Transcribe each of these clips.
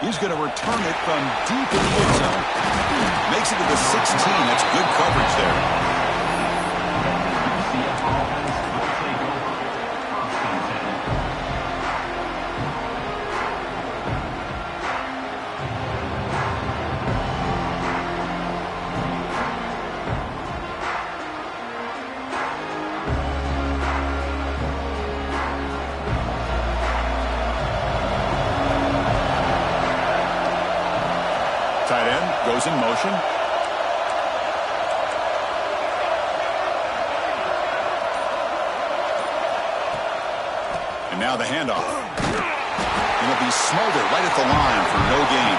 He's going to return it from deep in the end zone. Makes it to the 16. That's good coverage there. Tight end goes in motion. And now the handoff. It'll be Smolder right at the line for no gain.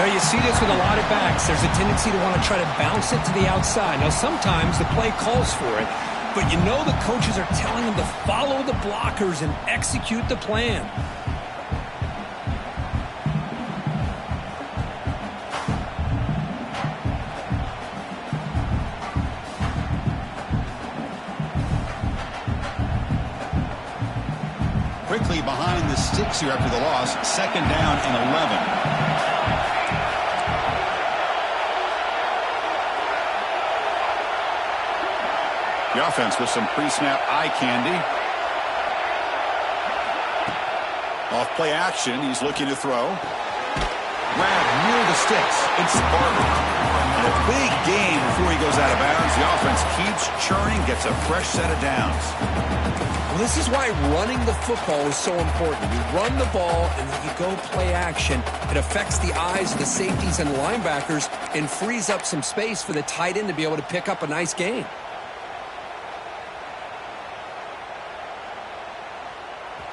Now you see this with a lot of backs. There's a tendency to want to try to bounce it to the outside. Now sometimes the play calls for it, but you know the coaches are telling them to follow the blockers and execute the plan. Quickly behind the sticks here after the loss. 2nd down and 11. The offense with some pre-snap eye candy. Off play action. He's looking to throw. Grab near the sticks. It's Barber. And a big gain before he goes out of bounds. The offense keeps churning, gets a fresh set of downs. Well, this is why running the football is so important. You run the ball and then you go play action. It affects the eyes of the safeties and linebackers and frees up some space for the tight end to be able to pick up a nice gain.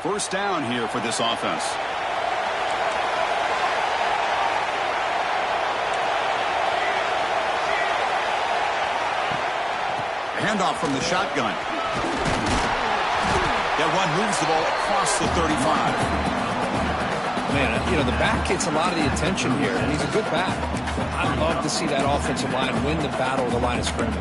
First down here for this offense. Handoff from the shotgun. That run moves the ball across the 35. Man, you know, the back gets a lot of the attention here, and he's a good back. I'd love to see that offensive line win the battle of the line of scrimmage.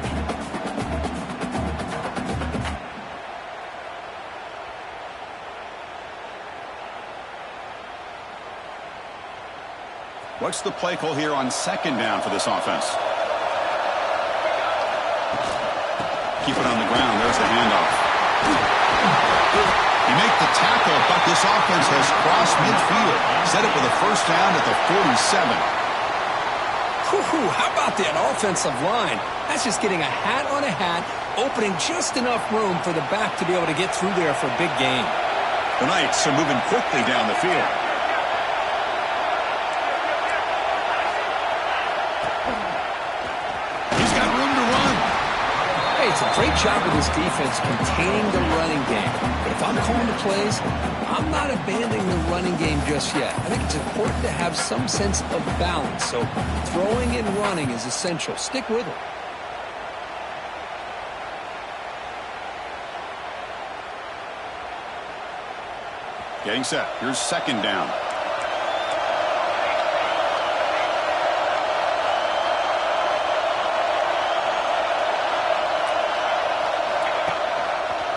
What's the play call here on 2nd down for this offense? Keep it on the ground. There's the handoff. You make the tackle, but this offense has crossed midfield. Set it with a first down at the 47. How about that offensive line? That's just getting a hat on a hat, opening just enough room for the back to be able to get through there for a big gain. The Knights are moving quickly down the field. He's got room to run. Hey, it's a great job with this defense containing the running game. But if I'm calling the plays, I'm not abandoning the running game just yet. I think it's important to have some sense of balance. So throwing and running is essential. Stick with it. Getting set. Here's 2nd down.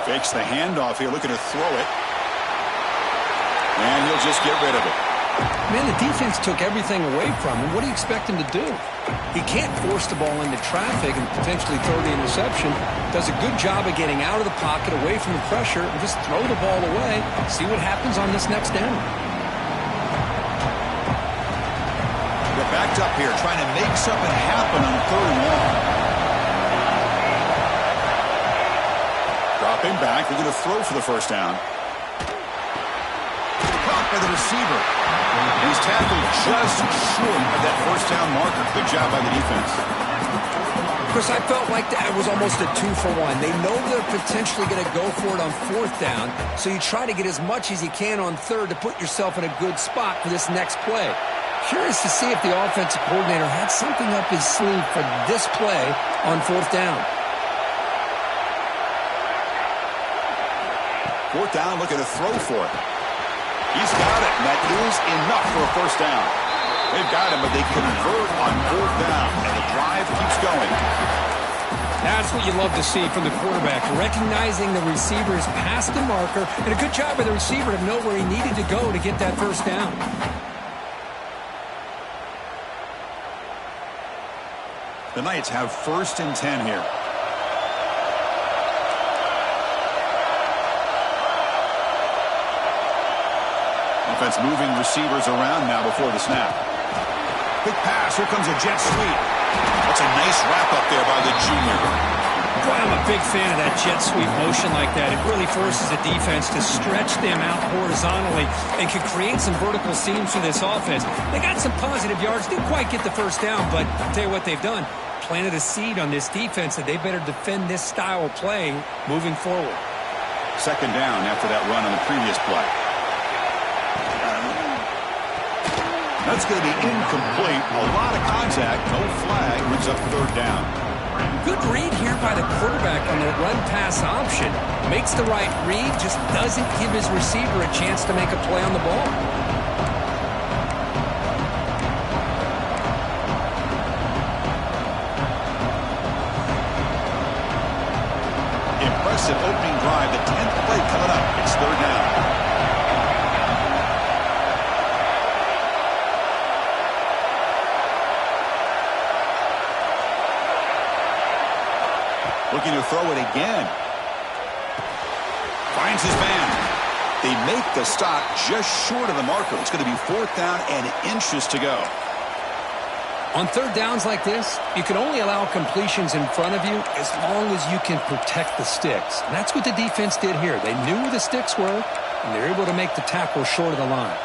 Fakes the handoff here, looking to throw it. And he'll just get rid of it. Man, the defense took everything away from him. What do you expect him to do? He can't force the ball into traffic and potentially throw the interception. Does a good job of getting out of the pocket, away from the pressure, and just throw the ball away. See what happens on this next down. We're backed up here, trying to make something happen on 3rd and long. Dropping back, they're going to throw for the first down. Caught by the receiver. He's tackled just short of that first down marker. Good job by the defense. Chris, I felt like that was almost a 2-for-1. They know they're potentially going to go for it on 4th down, so you try to get as much as you can on 3rd to put yourself in a good spot for this next play. Curious to see if the offensive coordinator had something up his sleeve for this play on 4th down. 4th down, looking to throw for it. He's got it, and that is enough for a first down. They've got him, but they convert on 4th down, and the drive keeps going. That's what you love to see from the quarterback, recognizing the receiver's past the marker, and a good job by the receiver to know where he needed to go to get that first down. The Knights have 1st and 10 here. Offense moving receivers around now before the snap. Big pass. Here comes a jet sweep. That's a nice wrap-up there by the junior. Boy, I'm a big fan of that jet sweep motion like that. It really forces the defense to stretch them out horizontally and can create some vertical seams for this offense. They got some positive yards. Didn't quite get the first down, but I'll tell you what they've done. Planted a seed on this defense that they better defend this style of play moving forward. 2nd down after that run on the previous play. That's going to be incomplete. A lot of contact. No flag. Brings up 3rd down. Good read here by the quarterback on the run-pass option. Makes the right read, just doesn't give his receiver a chance to make a play on the ball. Impressive opening drive. The 10th play coming up. It's 3rd down. Looking to throw it again. Finds his man. They make the stop just short of the marker. It's going to be 4th down and inches to go. On 3rd downs like this, you can only allow completions in front of you as long as you can protect the sticks. And that's what the defense did here. They knew where the sticks were, and they're able to make the tackle short of the line.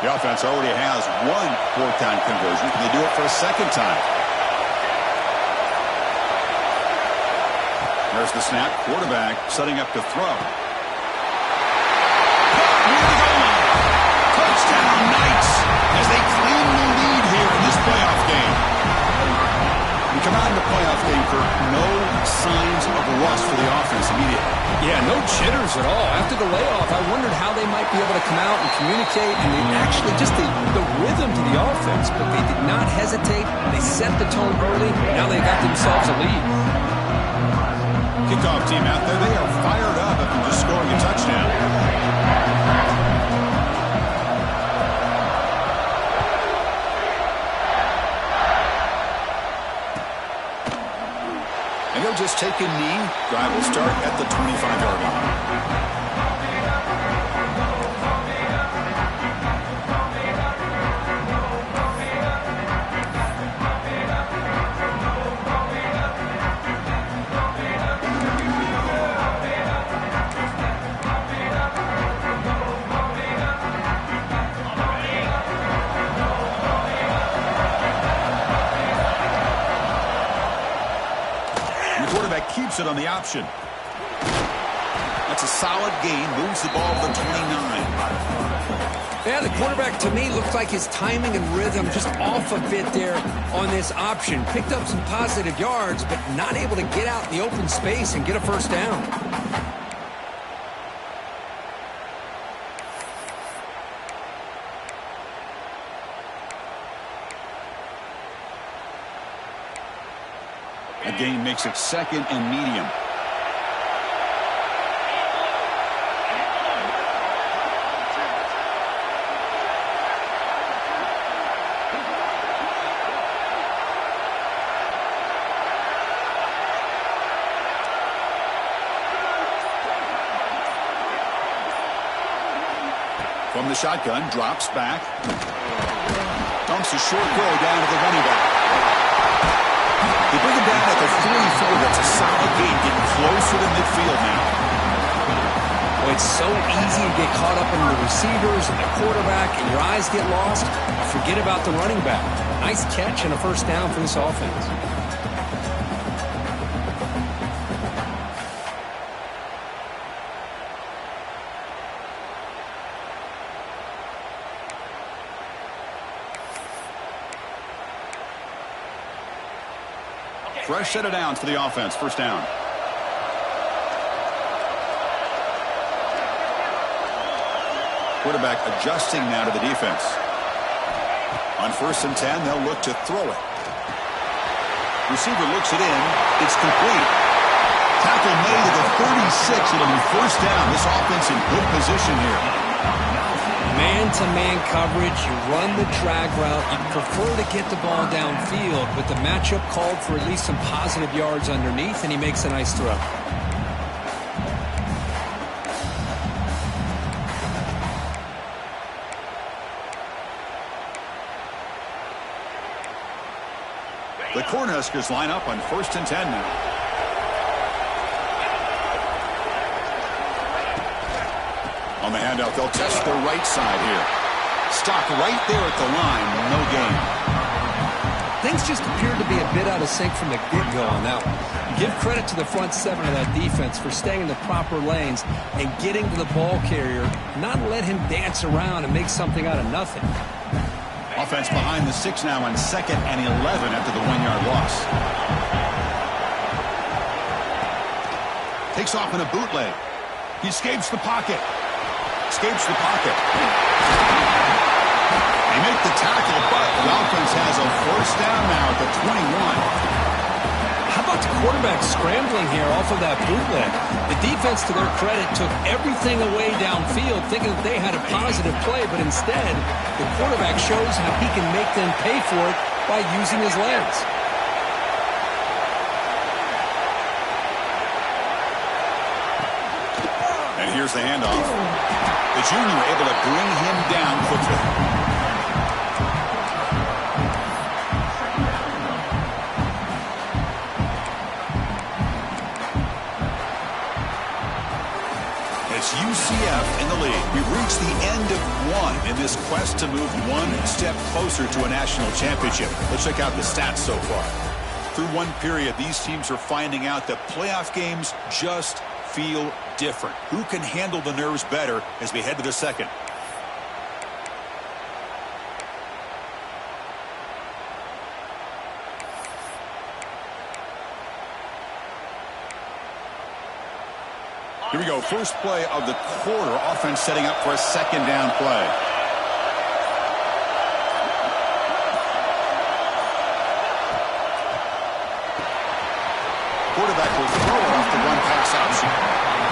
The offense already has 1 4th down conversion. Can they do it for a 2nd time? There's the snap. Quarterback setting up to throw. Touchdown Knights as they claim the lead here in this playoff game. We come out in the playoff game for no signs of rust for the offense immediately. Yeah, no jitters at all. After the layoff, I wondered how they might be able to come out and communicate and actually just the rhythm to the offense, but they did not hesitate. They set the tone early. Now they got themselves a lead. Kickoff team out there. They are fired up after just scoring a touchdown. And he'll just take a knee. Drive will start at the 25-yard line. Keeps it on the option. That's a solid gain. Moves the ball to the 29. Yeah, the quarterback, to me, looked like his timing and rhythm just off a bit there on this option. Picked up some positive yards, but not able to get out in the open space and get a first down. A gain makes it 2nd and medium. From the shotgun, drops back. Dumps a short throw down to the running back. They bring him down at the 44. That's a solid gain, getting closer to midfield now. Well, it's so easy to get caught up in the receivers and the quarterback, and your eyes get lost. Forget about the running back. Nice catch and a first down for this offense. Fresh set of downs for the offense. First down. Quarterback adjusting now to the defense. On 1st and 10, they'll look to throw it. Receiver looks it in. It's complete. Tackle made at the 36. It'll be 1st down. This offense in good position here. Man-to-man coverage. You run the drag route. You prefer to get the ball downfield, but the matchup called for at least some positive yards underneath, and he makes a nice throw. The Cornhuskers line up on 1st and 10 now. On the handout, they'll test the right side here. Stopped right there at the line. No gain. Things just appeared to be a bit out of sync from the get-go on that one. Give credit to the front seven of that defense for staying in the proper lanes and getting to the ball carrier, not let him dance around and make something out of nothing. Offense behind the 6 now on 2nd and 11 after the 1-yard loss. Takes off in a bootleg. He escapes the pocket. Escapes the pocket. They make the tackle, but the offense has a 1st down now at the 21. How about the quarterback scrambling here off of that bootleg? The defense, to their credit, took everything away downfield, thinking that they had a positive play, but instead, the quarterback shows how he can make them pay for it by using his legs. And here's the handoff. The junior able to bring him down quickly. UCF in the lead. We've reached the end of one in this quest to move one step closer to a national championship. Let's check out the stats so far. Through one period, these teams are finding out that playoff games just feel different. Who can handle the nerves better as we head to the second? Here we go. First play of the quarter. Offense setting up for a 2nd down play. Quarterback will throw it off the run pass option.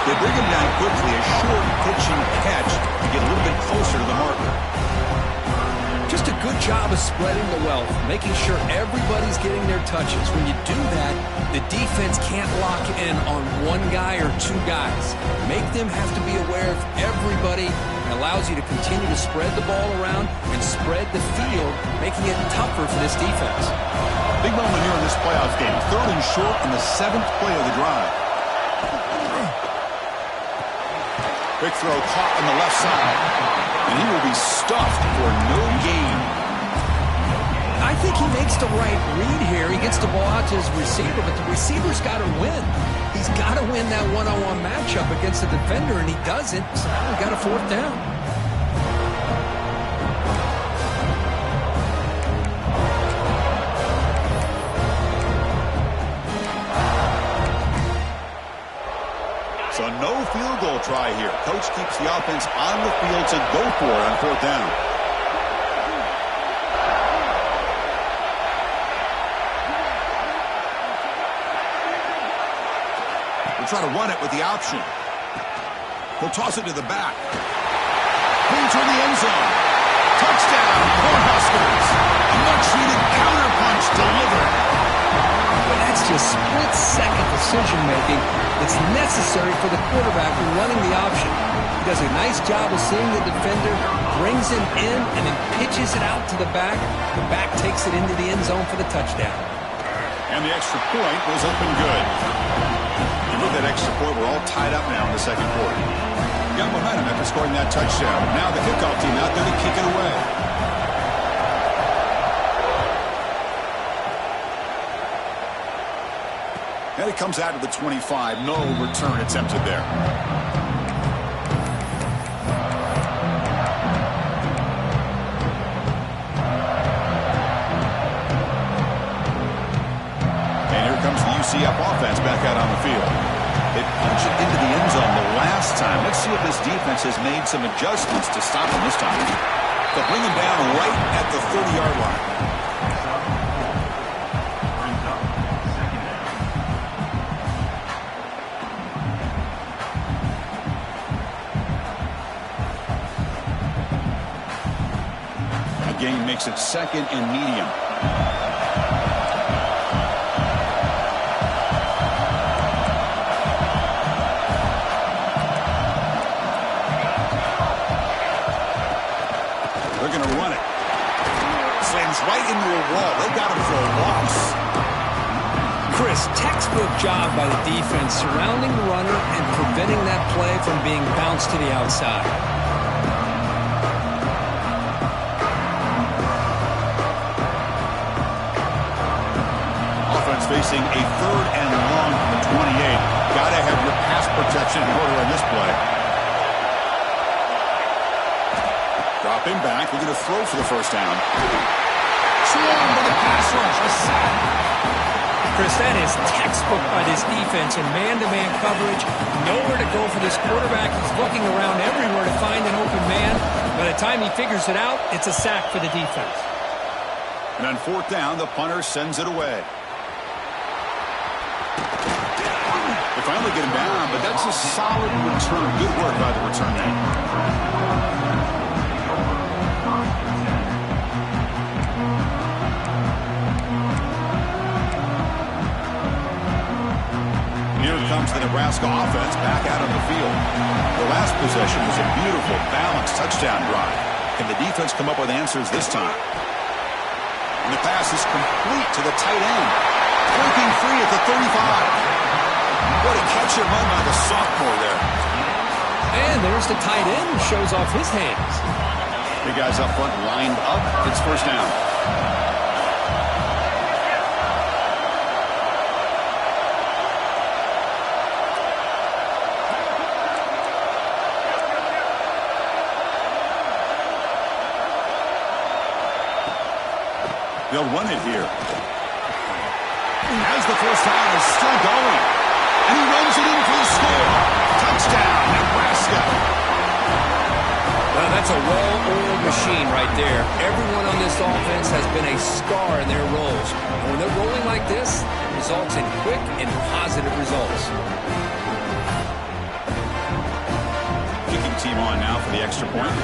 They bring him down quickly. A short pitching catch to get a little bit closer to the marker. Just a good job of spreading the wealth, making sure everybody's getting their touches. When you do that, the defense can't lock in on one guy or two guys. Make them have to be aware of everybody, and allows you to continue to spread the ball around and spread the field, making it tougher for this defense. Big moment here in this playoff game. 3rd and short on the 7th play of the drive. Quick throw caught on the left side. And he will be stuffed for no gain. I think he makes the right read here. He gets the ball out to his receiver, but the receiver's got to win. He's got to win that one-on-one matchup against the defender, and he doesn't. So now we got a 4th down. So no field goal try here. Coach keeps the offense on the field to go for it on 4th down. We'll try to run it with the option. He'll toss it to the back. Pulling toward the end zone. Touchdown, Cornhuskers. A much-needed counterpunch delivered. Well, that's just split-second decision-making that's necessary for the quarterback when running the option. He does a nice job of seeing the defender, brings him in, and then pitches it out to the back. The back takes it into the end zone for the touchdown. And the extra point was up and good. And with that extra point, we're all tied up now in the 2nd quarter. Got behind him after scoring that touchdown. Now the kickoff team out there to kick it away. And it comes out to the 25. No return attempted there. And here comes the UCF offense back out on the field. They punched it into the end zone the last time. Let's see what this defense offense has made some adjustments to stop him this time. They'll bring him down right at the 30-yard line. Gain makes it second and medium. They're going to run it. Slams right into a wall. They got him for a loss. Chris, textbook job by the defense surrounding the runner and preventing that play from being bounced to the outside. Facing a third and long from the 28. Got to have your pass protection in order on this play. Dropping back. We're going to throw for the first down. Slam to the pass rush. A sack. Chris, that is textbook by this defense in man-to-man coverage. Nowhere to go for this quarterback. He's looking around everywhere to find an open man. By the time he figures it out, it's a sack for the defense. And on fourth down, the punter sends it away. They finally get him down, but that's a solid return. Good work by the return man. Here comes the Nebraska offense back out on the field. The last possession was a beautiful, balanced touchdown drive. Can the defense come up with answers this time? And the pass is complete to the tight end. Breaking free at the 35. What a catch and run by the sophomore there. And there's the tight end who shows off his hands. The guys up front lined up. It's first down. They'll run it here. As the first down is still going. And he runs it in for the score. Touchdown, Nebraska. Well, that's a well-oiled machine right there. Everyone on this offense has been a star in their roles. And when they're rolling like this, it results in quick and positive results. Kicking team on now for the extra point.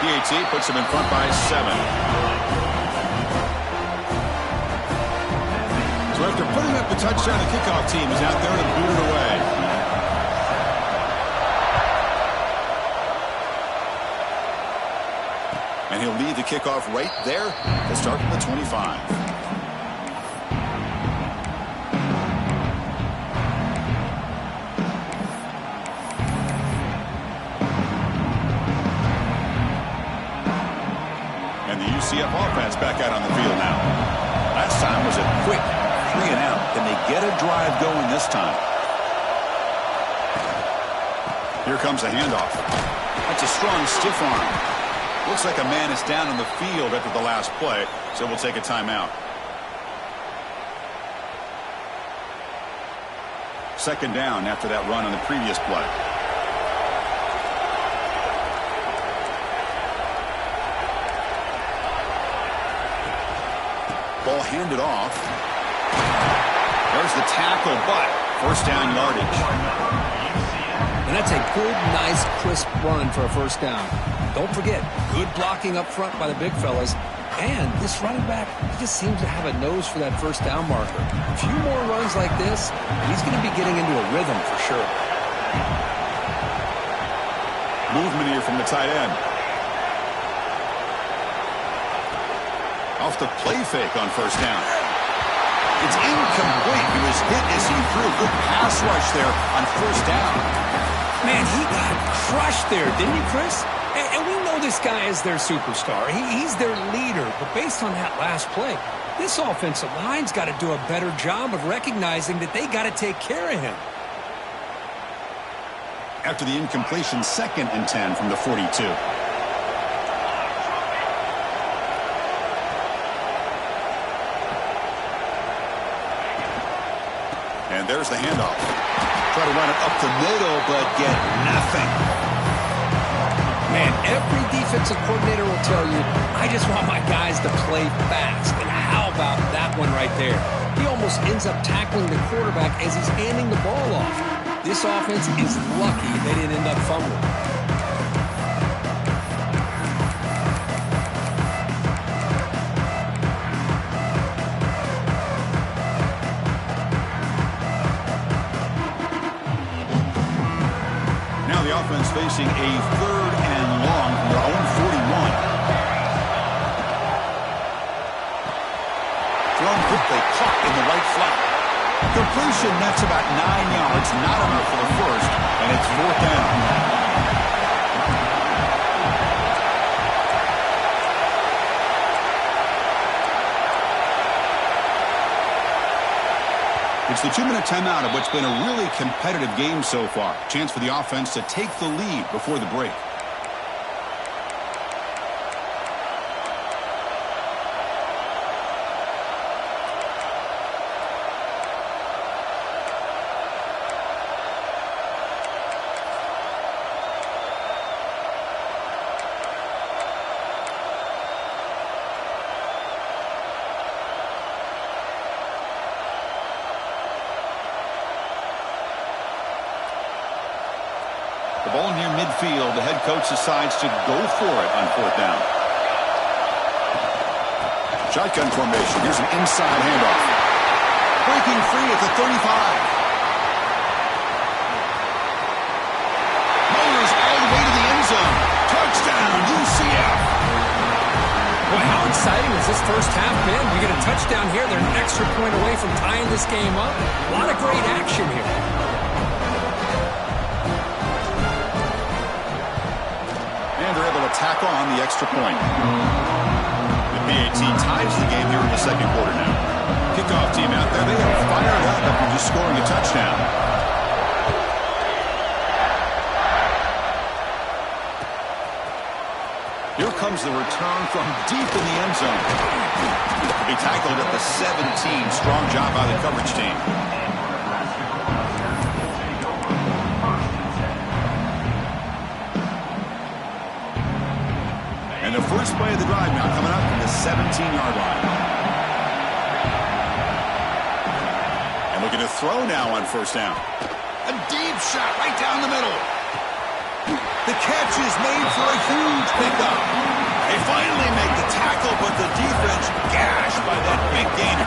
PAT puts him in front by 7. So after putting up the touchdown, the kickoff team is out there to boot it away. And he'll lead the kickoff right there to start from the 25. And the UCF offense back out on the field now. Last time was a quick 3 and out. Can they get a drive going this time? Here comes a handoff. That's a strong stiff arm. Looks like a man is down on the field after the last play, so we'll take a timeout. Second down after that run on the previous play. Ball handed off. There's the tackle, but first down yardage. And that's a good, nice, crisp run for a first down. Don't forget, good blocking up front by the big fellas. And this running back, he just seems to have a nose for that first down marker. A few more runs like this, he's going to be getting into a rhythm for sure. Movement here from the tight end. Off the play fake on first down. It's incomplete. He was hit as he threw. Good pass rush there on first down. Man, he got crushed there, didn't he, Chris? And we know this guy is their superstar. He's their leader. But based on that last play, this offensive line's got to do a better job of recognizing that they got to take care of him. After the incompletion, 2nd and 10 from the 42. And there's the handoff. Try to run it up the middle, but get nothing. Man, every defensive coordinator will tell you, I just want my guys to play fast. And how about that one right there? He almost ends up tackling the quarterback as he's handing the ball off. This offense is lucky they didn't end up fumbling. Offense facing a 3rd and long from their own 41. Thrown quickly, caught in the right flat. Completion nets about 9 yards, not enough for the first, and it's 4th down. It's the 2-minute timeout of what's been a really competitive game so far. Chance for the offense to take the lead before the break. The ball near midfield. The head coach decides to go for it on 4th down. Shotgun formation. Here's an inside handoff. Breaking free at the 35. Motors all the way to the end zone. Touchdown, UCF. Boy, how exciting has this first half been? We get a touchdown here. They're an extra point away from tying this game up. A lot of great action here. They're able to tack on the extra point. The PAT ties the game here in the 2nd quarter now. Kickoff team out there. They are fired up after just scoring a touchdown. Here comes the return from deep in the end zone. He tackled at the 17. Strong job by the coverage team. And the first play of the drive now coming up from the 17-yard line. And looking to throw now on 1st down. A deep shot right down the middle. The catch is made for a huge pickup. They finally make the tackle, but the defense gashed by that big gainer.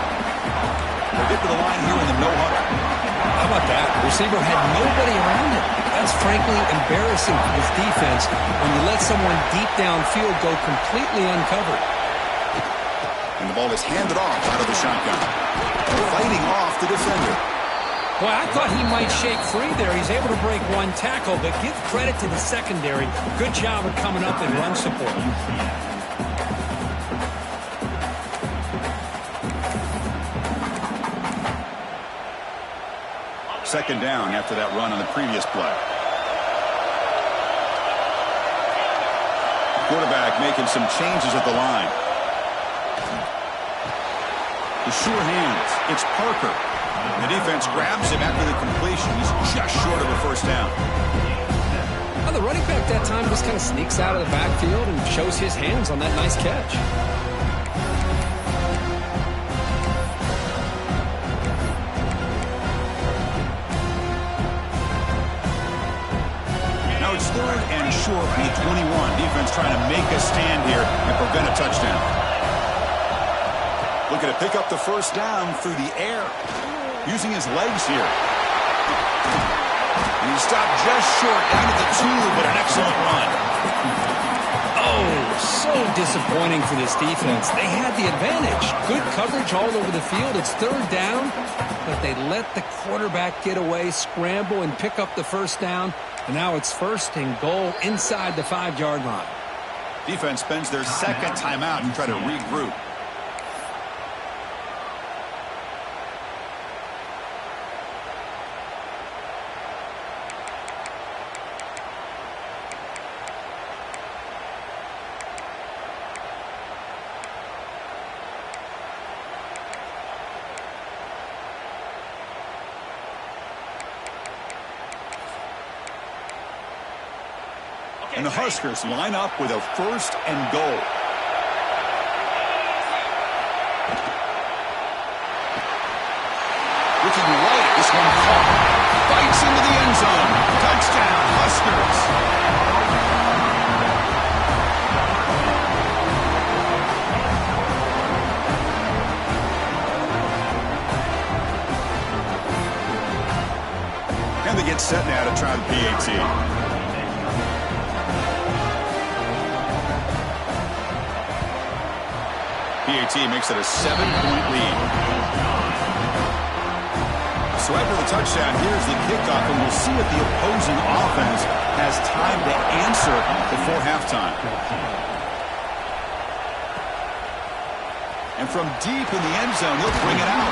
They'll get to the line here in the no-huddle. How about that? The receiver had nobody around him. That's frankly embarrassing for this defense when you let someone deep downfield go completely uncovered. And the ball is handed off out of the shotgun. Fighting off the defender. Well, I thought he might shake free there. He's able to break one tackle, but give credit to the secondary. Good job of coming up and run support. 2nd down after that run on the previous play. Quarterback making some changes at the line. The sure hands. It's Parker. The defense grabs him after the completion. He's just short of a 1st down. Well, the running back that time just kind of sneaks out of the backfield and shows his hands on that nice catch. Now it's 3rd and short from the 21. Defense trying to make a stand here and prevent a touchdown. Looking to pick up the 1st down through the air. Using his legs here. And he stopped just short down to the 2, but an excellent run. Oh, so disappointing for this defense. They had the advantage. Good coverage all over the field. It's 3rd down, but they let the quarterback get away, scramble, and pick up the 1st down. And now it's 1st and goal inside the 5-yard line. Defense spends their 2nd timeout and try to regroup. And the Huskers line up with a 1st and goal. Looking right, this one caught. Bites into the end zone. Touchdown, Huskers. And they get set now to try the PAT. PAT makes it a 7-point lead. So after the touchdown, here's the kickoff, and we'll see if the opposing offense has time to answer before halftime. And from deep in the end zone, he'll bring it out.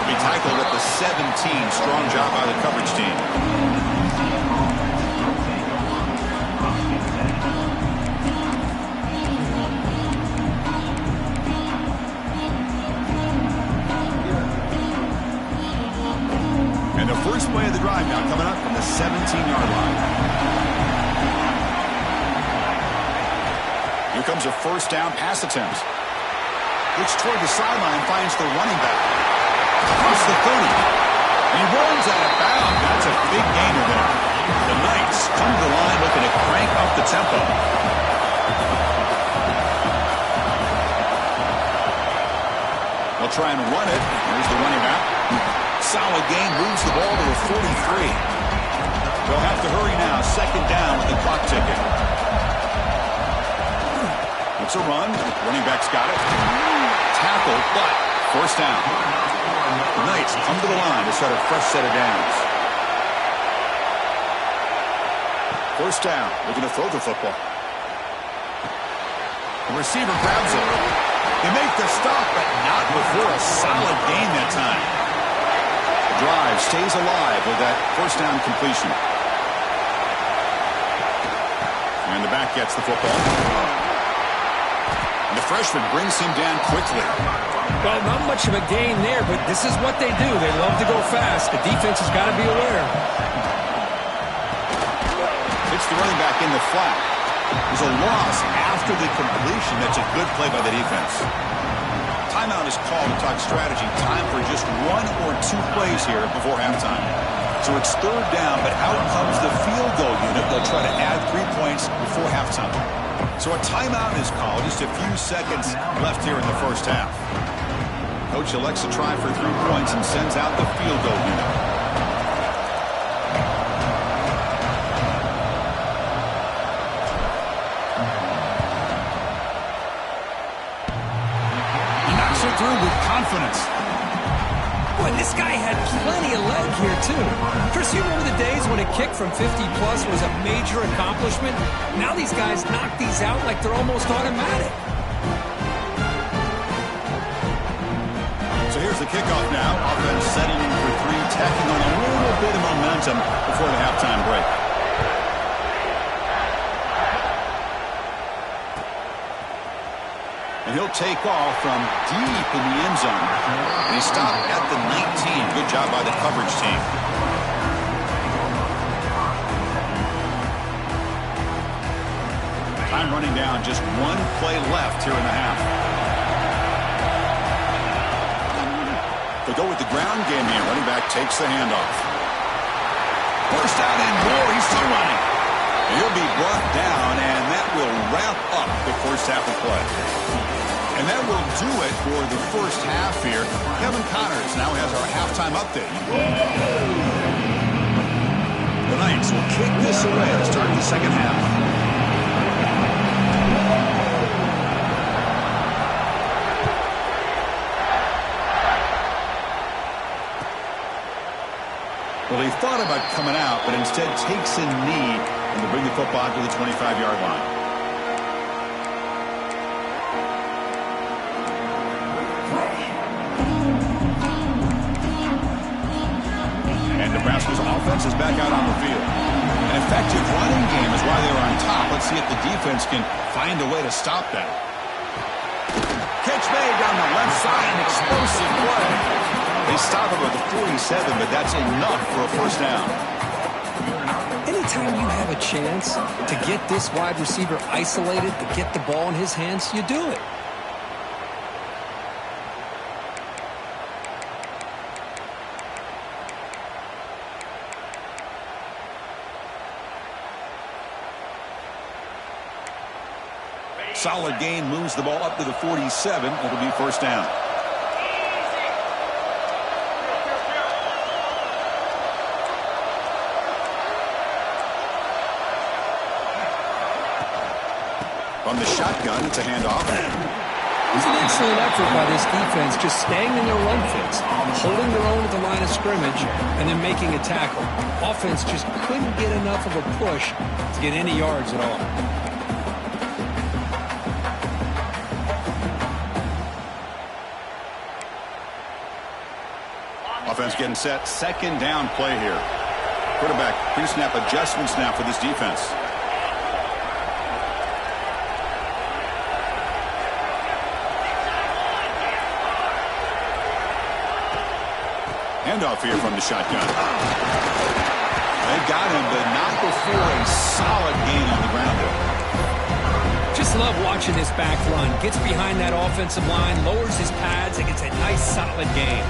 He'll be tackled at the 17. Strong job by the coverage team. First play of the drive now coming up from the 17-yard line. Here comes a 1st down pass attempt. Looks toward the sideline, finds the running back. Across the 30. And he runs out of bounds. That's a big gainer there. The Knights come to the line looking to crank up the tempo. They'll try and run it. Here's the running back. Solid gain, moves the ball to a 43. They'll have to hurry now. 2nd down with the clock ticking. It's a run. Running back's got it. Tackle, but 1st down. The Knights come to the line to start a fresh set of downs. 1st down. Looking to throw the football. The receiver grabs it. They make the stop, but not before a solid gain that time. Drive stays alive with that 1st down completion. And the back gets the football. And the freshman brings him down quickly. Well, not much of a gain there, but this is what they do. They love to go fast. The defense has got to be aware. It's the running back in the flat. There's a loss after the completion. That's a good play by the defense. Timeout is called to talk strategy. Time for just 1 or 2 plays here before halftime. So it's 3rd down, but out comes the field goal unit. They'll try to add 3 points before halftime. So a timeout is called. Just a few seconds left here in the 1st half. Coach elects to try for 3 points and sends out the field goal unit. Through with confidence. Boy, this guy had plenty of leg here, too. Chris, you remember the days when a kick from 50-plus was a major accomplishment? Now these guys knock these out like they're almost automatic. So here's the kickoff now. Offense setting in for 3, tacking on a little bit of momentum before the halftime break. And he'll take off from deep in the end zone. And he stopped at the 19. Good job by the coverage team. Time running down. Just 1 play left here in the half. They go with the ground game here. Running back takes the handoff. First down and more. He's still running. And he'll be brought down, and that will wrap up the 1st half of play. And that will do it for the 1st half here. Kevin Connors now has our halftime update. The Knights will kick this away to start the 2nd half. Well, he thought about coming out, but instead takes a knee and to bring the football to the 25-yard line. Nebraska's offense is back out on the field. An effective running game is why they were on top. Let's see if the defense can find a way to stop that. Catch made down the left side, an explosive play. They stop him at the 47, but that's enough for a 1st down. Anytime you have a chance to get this wide receiver isolated, to get the ball in his hands, you do it. Solid gain, moves the ball up to the 47. It'll be first down. From the shotgun, it's a handoff. It's an excellent effort by this defense, just staying in their run fits, holding their own at the line of scrimmage, and then making a tackle. Offense just couldn't get enough of a push to get any yards at all. Offense getting set. Second down play here. Quarterback pre-snap adjustments now for this defense. Handoff here from the shotgun. They got him, but not before a solid gain on the ground there. Just love watching this back run. Gets behind that offensive line, lowers his pads, and gets a nice solid gain.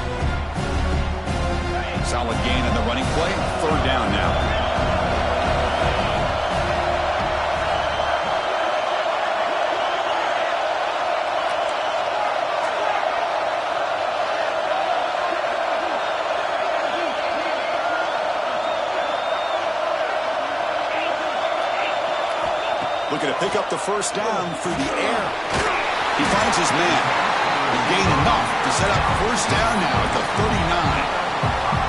Solid gain on the running play. Third down now. Looking to pick up the first down through the air. He finds his man. He gained enough to set up first down now at the 39.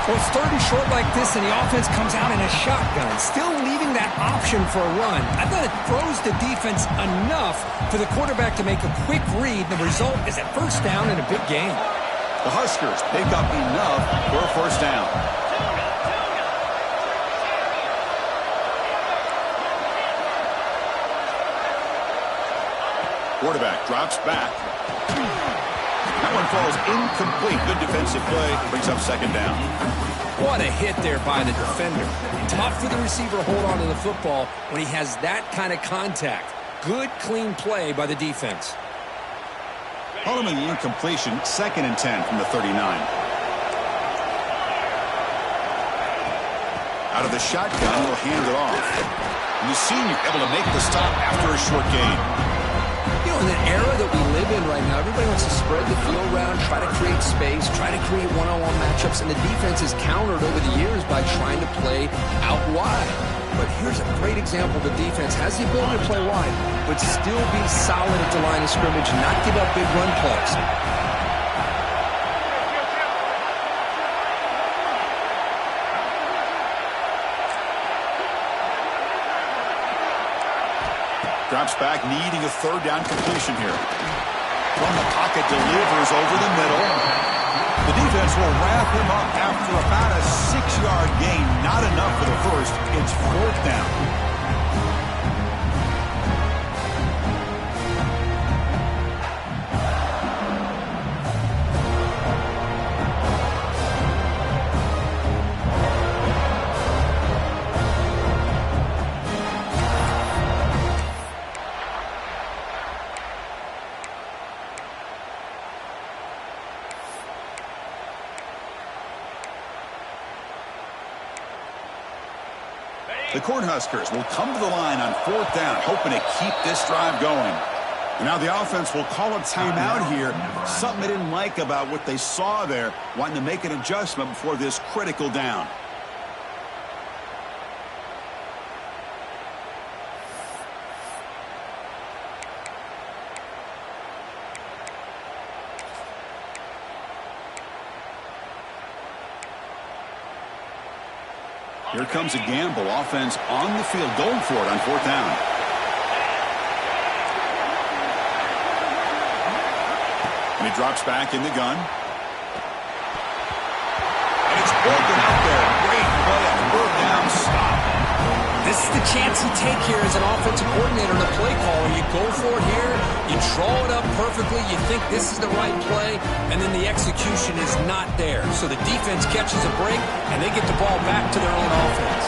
Well, it's third and short like this, and the offense comes out in a shotgun, still leaving that option for a run. I thought it throws the defense enough for the quarterback to make a quick read. The result is a first down and a big gain. The Huskers pick up enough for a first down. Quarterback drops back. That one falls incomplete. Good defensive play. Brings up second down. What a hit there by the defender. Tough for the receiver to hold on to the football when he has that kind of contact. Good, clean play by the defense. Following the incompletion, 2nd and 10 from the 39. Out of the shotgun, he'll hand it off. And the senior able to make the stop after a short gain. You know, in the era that we live in right now, everybody wants to spread the field around, try to create space, try to create one-on-one matchups, and the defense has countered over the years by trying to play out wide. But here's a great example. The defense has the ability to play wide, but still be solid at the line of scrimmage and not give up big run plays. Drops back, needing a third down completion here. From the pocket, delivers over the middle. The defense will wrap him up after about a 6-yard gain. Not enough for the first. It's fourth down. The Cornhuskers will come to the line on fourth down, hoping to keep this drive going. And now the offense will call a timeout here. Something they didn't like about what they saw there, wanting to make an adjustment before this critical down. Here comes a gamble. Offense on the field, going for it on fourth down. And he drops back in the gun. And it's broken out there. Great play on the fourth down stop. This is the chance you take here as an offensive coordinator and a play caller. You go for it here, you draw it up perfectly, you think this is the right play, and then the execution is not there. So the defense catches a break, and they get the ball back to their own offense.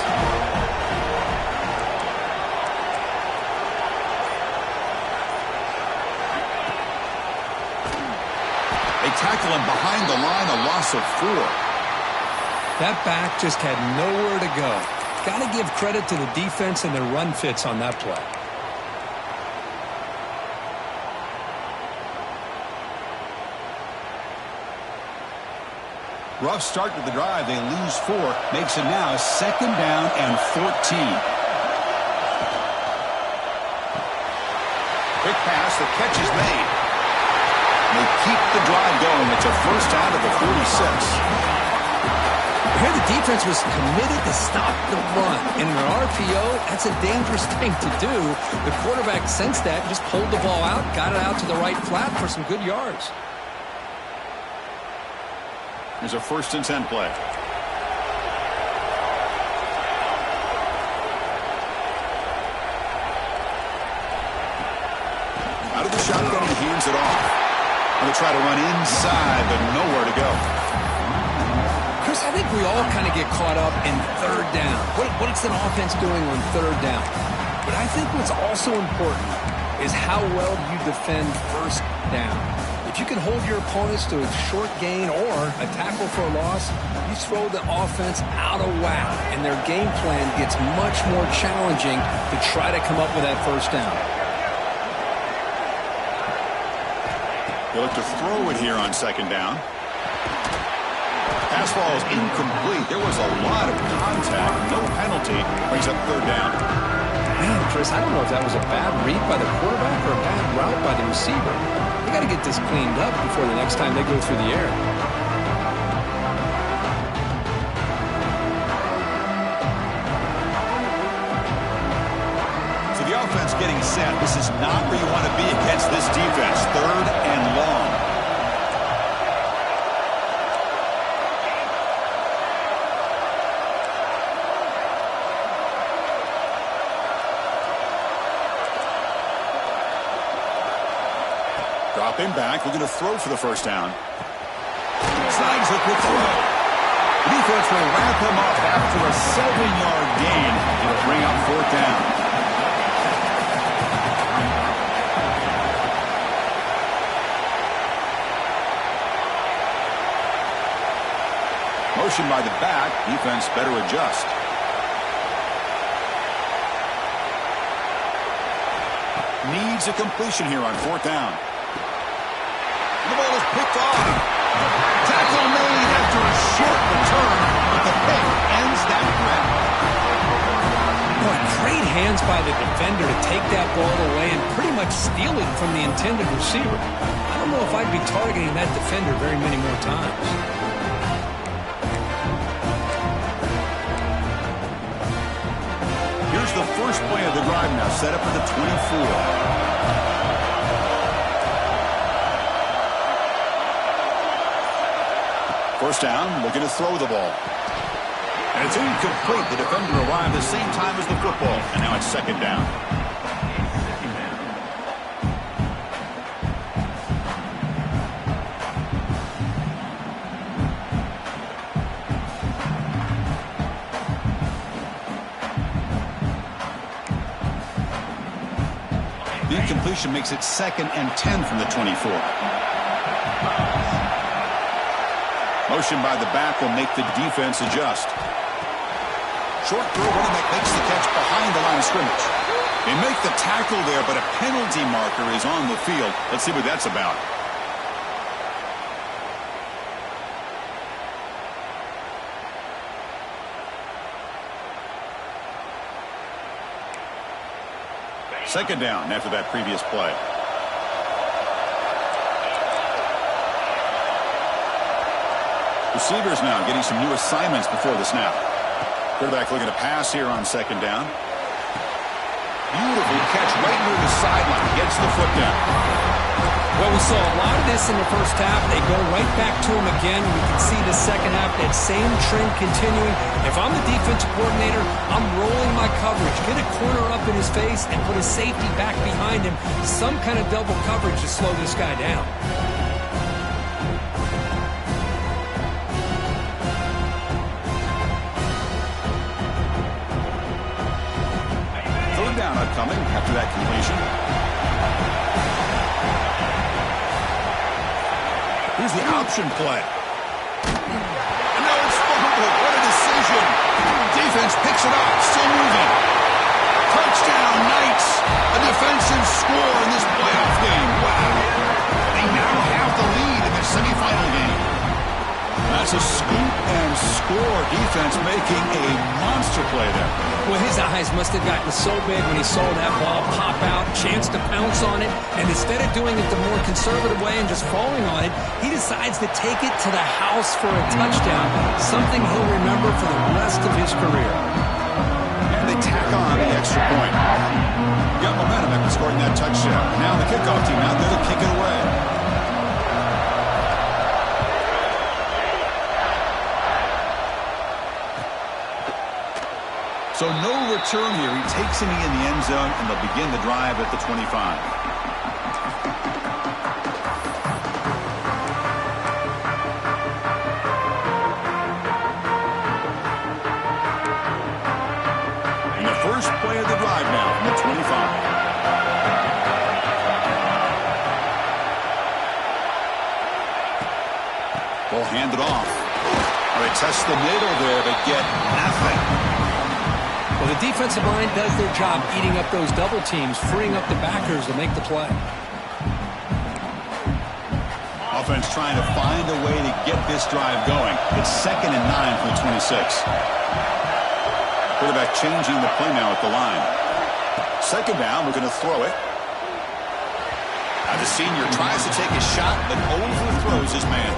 tackle and behind the line, a loss of 4. That back just had nowhere to go. Got to give credit to the defense and their run fits on that play. Rough start to the drive. They lose 4. Makes it now 2nd down and 14. Quick pass. The catch is made. They keep the drive going. It's a first down at the 46. Here the defense was committed to stop the run. In an RPO, that's a dangerous thing to do. The quarterback sensed that, just pulled the ball out, got it out to the right flat for some good yards. Here's a 1st and 10 play. Out of the shotgun, he hands it off. Going to try to run inside, but nowhere to go. Chris, I think we all kind of get caught up in 3rd down. What's an offense doing on 3rd down? But I think what's also important is how well you defend 1st down. If you can hold your opponents to a short gain or a tackle for a loss, you throw the offense out of whack, and their game plan gets much more challenging to try to come up with that 1st down. They look to throw it here on 2nd down. Pass ball is incomplete. There was a lot of contact. No penalty. Brings up 3rd down. Man, Chris, I don't know if that was a bad read by the quarterback or a bad route by the receiver. They got to get this cleaned up before the next time they go through the air. So the offense getting set. This is not where you want to be against this defense. 3rd and long. Drop him back. We're going to throw for the 1st down. Snags a quick throw. The defense will wrap him up after a 7-yard gain. It'll bring up 4th down. Motion by the back. Defense better adjust. Needs a completion here on 4th down. The ball is picked off. Tackle made after a short return, but the pick ends that threat. Boy, great hands by the defender to take that ball away and pretty much steal it from the intended receiver. I don't know if I'd be targeting that defender very many more times. Here's the first play of the drive now, set up at the 24. First down, looking to throw the ball. And it's incomplete. The defender arrived the same time as the football. And now it's 2nd down. The incompletion makes it 2nd and 10 from the 24. Motion by the back will make the defense adjust. Short throw, running back makes the catch behind the line of scrimmage. They make the tackle there, but a penalty marker is on the field. Let's see what that's about. Second down after that previous play. Receivers now getting some new assignments before the snap. Quarterback looking to pass here on 2nd down. Beautiful catch right near the sideline. Gets the foot down. Well, we saw a lot of this in the first half. They go right back to him again. We can see the second half, that same trend continuing. If I'm the defensive coordinator, I'm rolling my coverage. Get a corner up in his face and put a safety back behind him. Some kind of double coverage to slow this guy down. Third down upcoming after that completion. Here's the outside option play. And now it's fumbled. What a decision. Defense picks it up, still moving. Touchdown, Knights. A defensive score in this playoff game. Wow. They now have the lead in the semifinal game. That's a scoop and score. Defense making a monster play there. Well, his eyes must have gotten so big when he saw that ball pop out, chance to pounce on it, and instead of doing it the more conservative way and just falling on it, he decides to take it to the house for a touchdown, something he'll remember for the rest of his career. And they tack on the extra point. Got momentum after scoring that touchdown. Now the kickoff team out there to kick it away. So no return here. He takes a knee in the end zone, and they'll begin the drive at the 25. And the first play of the drive now from the 25. Ball handed off. They test the middle there, but get nothing. Well, the defensive line does their job eating up those double teams, freeing up the backers to make the play. Offense trying to find a way to get this drive going. It's 2nd and 9 from the 26. Quarterback changing the play now at the line. 2nd down, we're going to throw it. Now the senior tries to take a shot, but overthrows his man.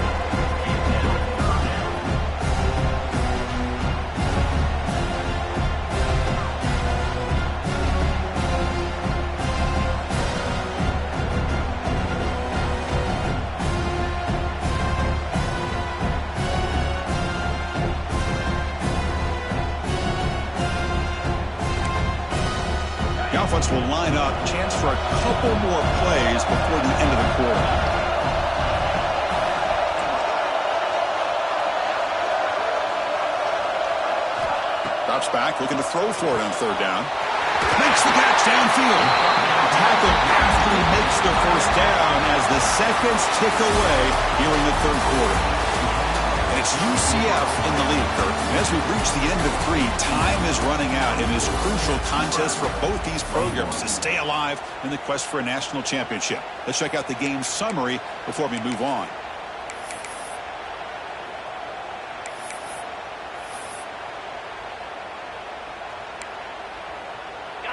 Offense will line up, chance for a couple more plays before the end of the quarter. Drops back, looking to throw for it on 3rd down. Makes the catch downfield. Tackle after he makes the 1st down as the seconds tick away here in the 3rd quarter. And it's UCF in the lead, Kurt. And as we reach the end of 3, time is running out in this crucial contest for both these programs to stay alive in the quest for a national championship. Let's check out the game summary before we move on.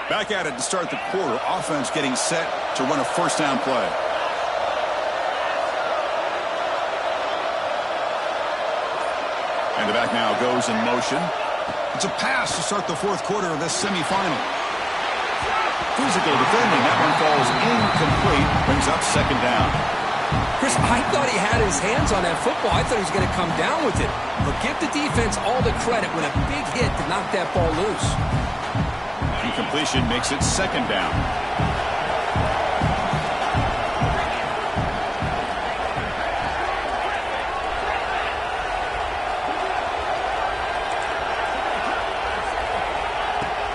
Back at it to start the quarter. Offense getting set to run a 1st down play. And the back now goes in motion. It's a pass to start the 4th quarter of this semifinal. Physical defending. That one falls incomplete. Brings up 2nd down. Chris, I thought he had his hands on that football. I thought he was going to come down with it. But give the defense all the credit with a big hit to knock that ball loose. Incompletion makes it 2nd down.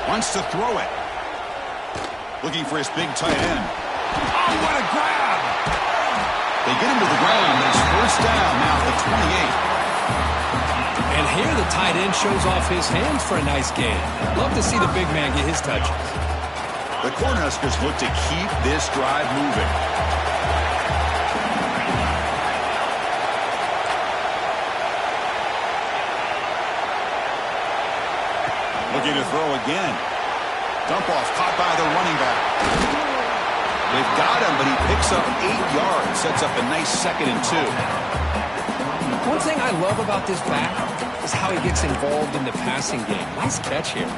Wants to throw it. Looking for his big tight end. Oh, what a grab! They get him to the ground, and it's 1st down now at the 28. And here the tight end shows off his hands for a nice gain. Love to see the big man get his touches. The Cornhuskers look to keep this drive moving. Looking to throw again. Dump off, caught by the running back. They've got him, but he picks up 8 yards. Sets up a nice 2nd and 2. One thing I love about this back is how he gets involved in the passing game. Nice catch here.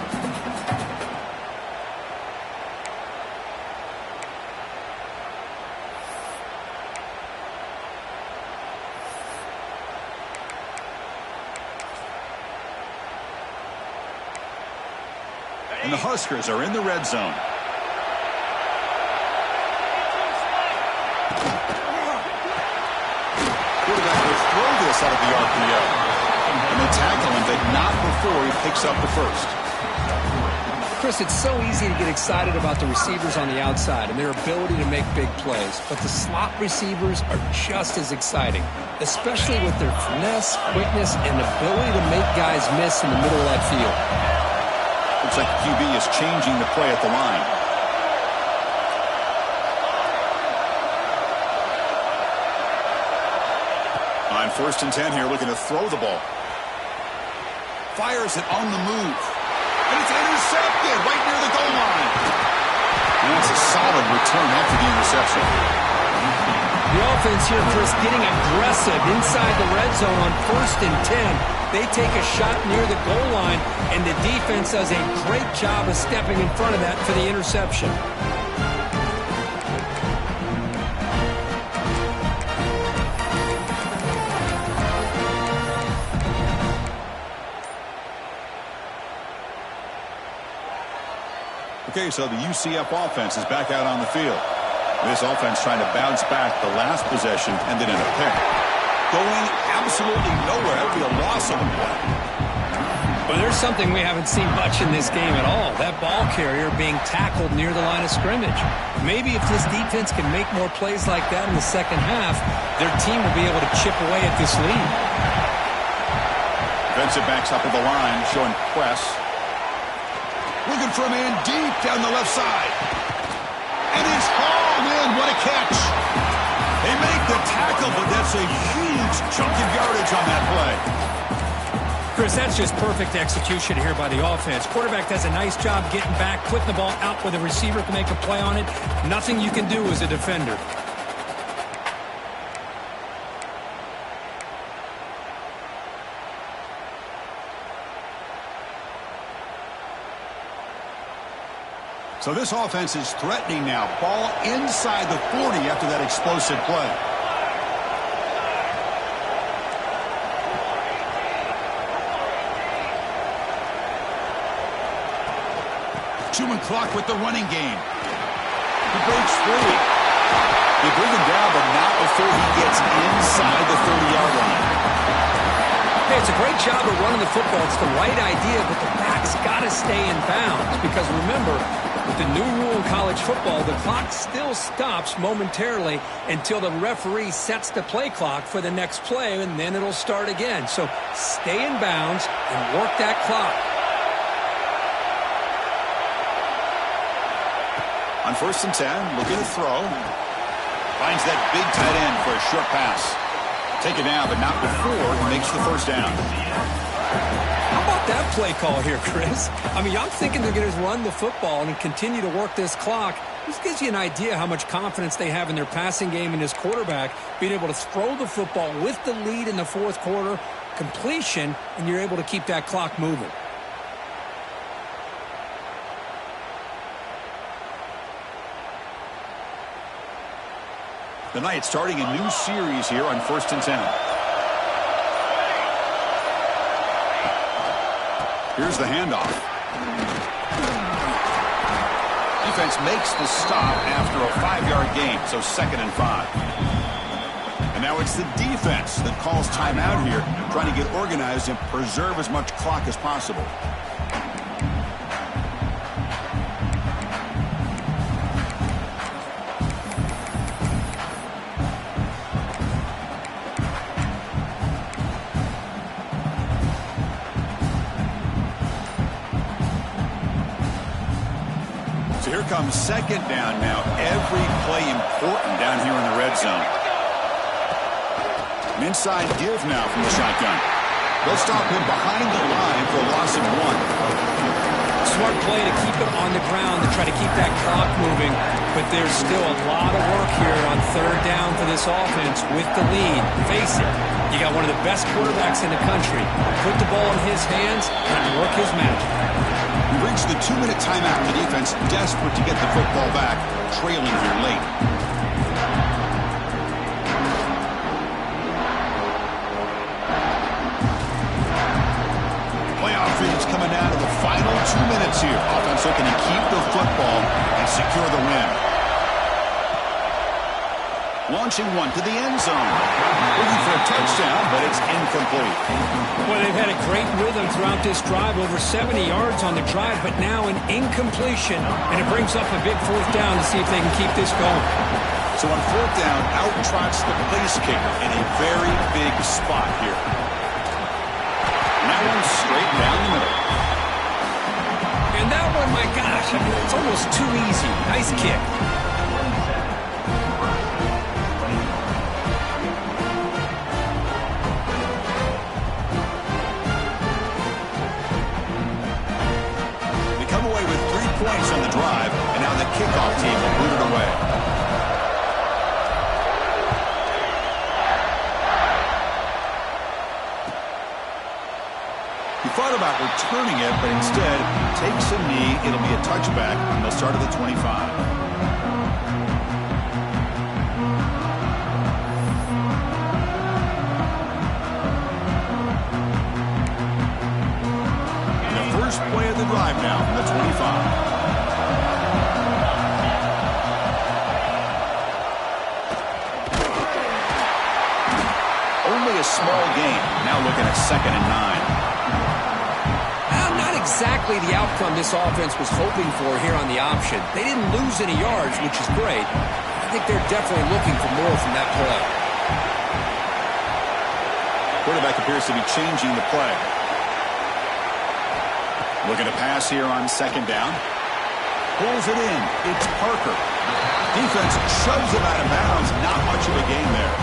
And the Huskers are in the red zone. Quarterback will throw this out of the RPO. And they tackle him, but not before he picks up the 1st. Chris, it's so easy to get excited about the receivers on the outside and their ability to make big plays, but the slot receivers are just as exciting, especially with their finesse, quickness, and ability to make guys miss in the middle of that field. Looks like the QB is changing the play at the line. On 1st and 10 here, looking to throw the ball. Fires it on the move. And it's intercepted right near the goal line. And that's a solid return after the interception. The offense here, Chris, getting aggressive inside the red zone on 1st and 10. They take a shot near the goal line, and the defense does a great job of stepping in front of that for the interception. Okay, so the UCF offense is back out on the field. This offense trying to bounce back the last possession, ended in a pick. Going absolutely nowhere. That would be a loss on the play. Well, there's something we haven't seen much in this game at all. That ball carrier being tackled near the line of scrimmage. Maybe if this defense can make more plays like that in the second half, their team will be able to chip away at this lead. Defensive backs up at the line, showing press. Looking for a man deep down the left side. And he's hauled in. What a catch. They make the tackle, but that's a huge chunk of yardage on that play. Chris, that's just perfect execution here by the offense. Quarterback does a nice job getting back, putting the ball out where the receiver can make a play on it. Nothing you can do as a defender. So this offense is threatening now. Ball inside the 40 after that explosive play. Chewing clock with the running game. He breaks free. They bring him down, but not before he gets inside the 30-yard line. Hey, it's a great job of running the football. It's the right idea, but the back's got to stay in bounds. Because remember, with the new rule in college football, the clock still stops momentarily until the referee sets the play clock for the next play, and then it'll start again. So stay in bounds and work that clock. On 1st and 10, looking to throw. Finds that big tight end for a short pass. Taken down, but not before he makes the first down. How about that play call here, Chris? I mean, I'm thinking they're going to run the football and continue to work this clock. This gives you an idea how much confidence they have in their passing game and his quarterback, being able to throw the football with the lead in the fourth quarter, completion, and you're able to keep that clock moving. The Knights starting a new series here on 1st and 10. Here's the handoff. Defense makes the stop after a 5-yard gain, so 2nd and 5. And now it's the defense that calls timeout here, trying to get organized and preserve as much clock as possible. Here comes 2nd down now. Every play important down here in the red zone. An inside give now from the shotgun. They'll stop him behind the line for a loss of 1. Smart play to keep it on the ground to try to keep that clock moving. But there's still a lot of work here on 3rd down for this offense with the lead. Face it, you got one of the best quarterbacks in the country. Put the ball in his hands and work his magic. We reached the 2-minute timeout. The defense desperate to get the football back, trailing here late. Playoff dreams coming down to the final 2 minutes here. Offense looking to keep the football and secure the win. Launching one to the end zone. Looking for a touchdown, but it's incomplete. Well, they've had a great rhythm throughout this drive, over 70 yards on the drive, but now an incompletion, and it brings up a big fourth down to see if they can keep this going. So on fourth down, out trots the place kicker in a very big spot here. And that one's straight down the middle. And that one, my gosh, I mean, it's almost too easy. Nice kick. Points on the drive, and now the kickoff team will boot it away. He thought about returning it, but instead takes a knee. It'll be a touchback, and they'll start at the 25. First play of the drive now from the 25. Only a small gain. Now looking at 2nd and 9. Well, not exactly the outcome this offense was hoping for here on the option. They didn't lose any yards, which is great. I think they're definitely looking for more from that play. Quarterback appears to be changing the play. Looking to pass here on 2nd down. Pulls it in. It's Parker. Defense shoves him out of bounds. Not much of a gain there.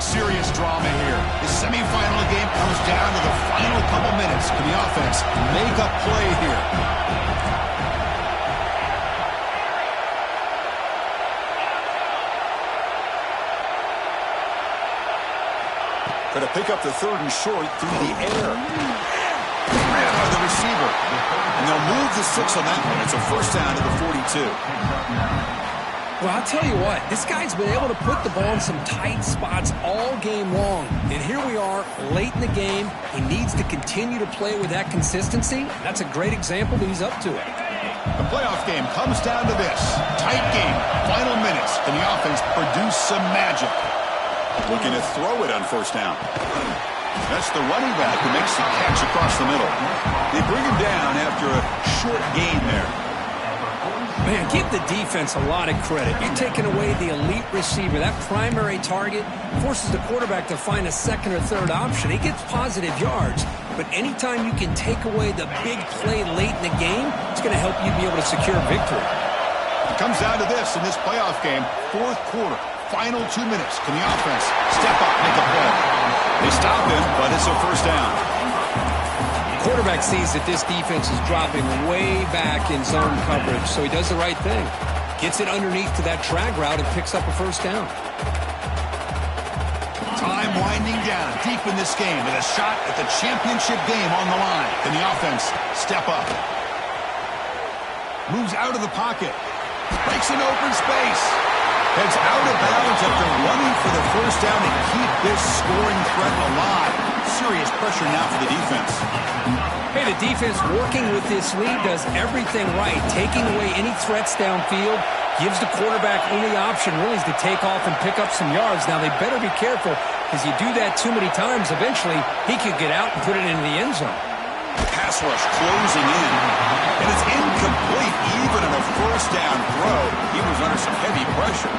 Serious drama here. The semifinal game comes down to the final couple minutes. Can the offense make a play here? Going to pick up the 3rd and short through the air. Ran by the receiver. And they'll move the 6 on that one. It's a first down to the 42. Well, I'll tell you what, this guy's been able to put the ball in some tight spots all game long. And here we are, late in the game. He needs to continue to play with that consistency. That's a great example that he's up to it. The playoff game comes down to this. Tight game, final minutes. Can the offense produce some magic? Looking to throw it on first down. That's the running back who makes the catch across the middle. They bring him down after a short gain there. Man, give the defense a lot of credit. You're taking away the elite receiver. That primary target forces the quarterback to find a 2nd or 3rd option. He gets positive yards, but anytime you can take away the big play late in the game, it's going to help you be able to secure victory. It comes down to this in this playoff game, 4th quarter, final 2 minutes. Can the offense step up, make a play? They stop him, but it's a first down. Quarterback sees that this defense is dropping way back in zone coverage, so he does the right thing. Gets it underneath to that drag route and picks up a first down. Time winding down deep in this game with a shot at the championship game on the line. Can the offense step up? Moves out of the pocket. Breaks an open space. Heads out of bounds after running for the first down to keep this scoring threat alive. Serious pressure now for the defense. Hey, the defense working with this lead does everything right, taking away any threats downfield, gives the quarterback only option really is to take off and pick up some yards. Now, they better be careful because you do that too many times, eventually he could get out and put it into the end zone. Pass rush closing in, and it's incomplete even on a first down throw. He was under some heavy pressure.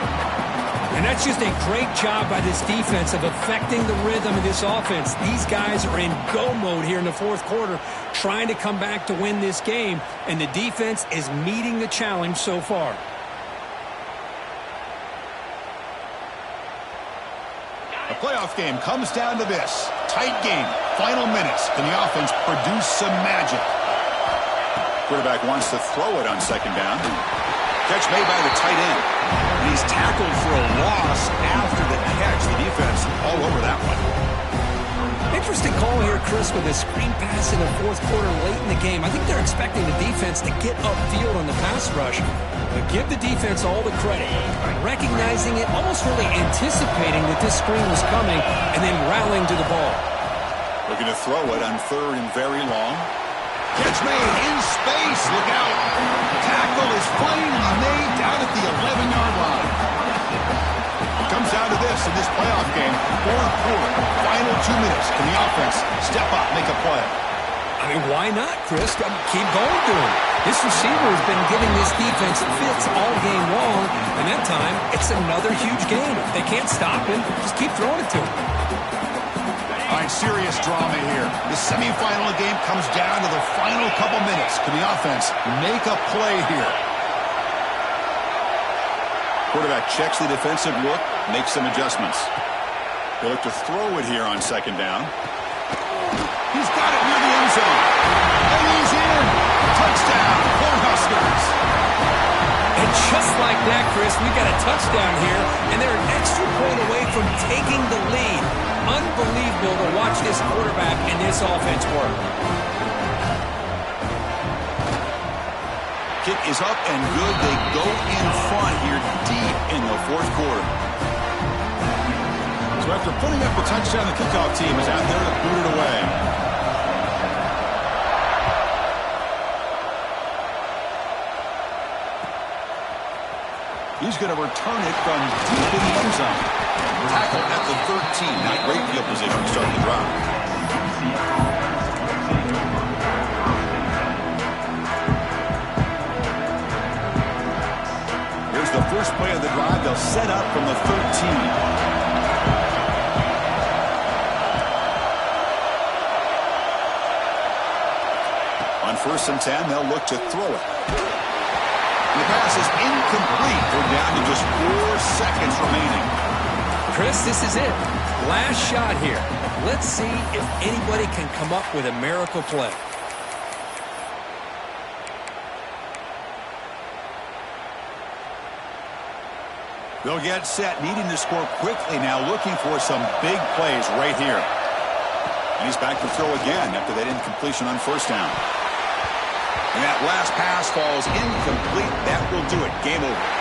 And that's just a great job by this defense of affecting the rhythm of this offense. These guys are in go mode here in the 4th quarter, trying to come back to win this game, and the defense is meeting the challenge so far. The playoff game comes down to this. Tight game, final minutes. Can the offense produce some magic? Quarterback wants to throw it on 2nd down. Catch made by the tight end. And he's tackled for a loss after the catch. The defense all over that one. Interesting call here, Chris, with a screen pass in the fourth quarter late in the game. I think they're expecting the defense to get upfield on the pass rush. But give the defense all the credit. Recognizing it, almost really anticipating that this screen was coming, and then rallying to the ball. Looking to throw it on third and very long. Catch made in space. Look out. Tackle is finally made down at the 11-yard line. It comes down to this in this playoff game. Fourth quarter, final 2 minutes. Can the offense step up, make a play? I mean, why not, Chris? Keep going to him. This receiver has been giving this defense fits all game long, and that time, it's another huge game. If they can't stop him, just keep throwing it to him. All right, serious drama here. The semifinal of the game comes down to the final couple minutes. Can the offense make a play here? Quarterback checks the defensive look, makes some adjustments. They look to throw it here on second down. He's got it near the end zone. And he's in. Touchdown, Cornhuskers. And just like that, Chris, we got a touchdown here, and they're an extra point away from taking the lead. Unbelievable to watch this quarterback and this offense work. Kick is up and good. They go in front here deep in the fourth quarter. So after putting up a touchdown, the kickoff team is out there to boot it away. He's going to return it from deep in the end zone. Tackle at the 13. Not great field position to start the drive. Here's the first play of the drive. They'll set up from the 13. On 1st and 10, they'll look to throw it. The pass is incomplete. We're down to just 4 seconds remaining. Chris, this is it. Last shot here. Let's see if anybody can come up with a miracle play. They'll get set, needing to score quickly now, looking for some big plays right here. And he's back to throw again after that incompletion on 1st down. And that last pass falls incomplete. That will do it. Game over.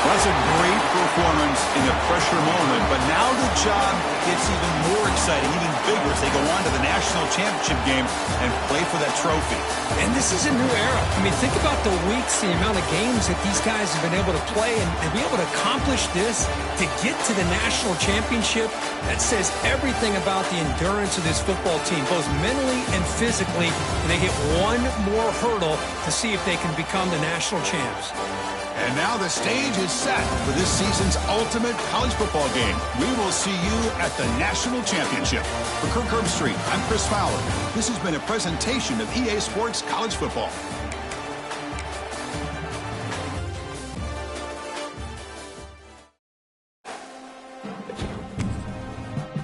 Well, that's a great performance in a pressure moment, but now the job gets even more exciting, even bigger as they go on to the national championship game and play for that trophy. And this is a new era. I mean, think about the weeks, the amount of games that these guys have been able to play, and to be able to accomplish this, to get to the national championship, that says everything about the endurance of this football team, both mentally and physically, and they hit one more hurdle to see if they can become the national champs. And now the stage is set for this season's ultimate college football game. We will see you at the national championship. For Kirk Herbstreit, I'm Chris Fowler. This has been a presentation of EA Sports College Football.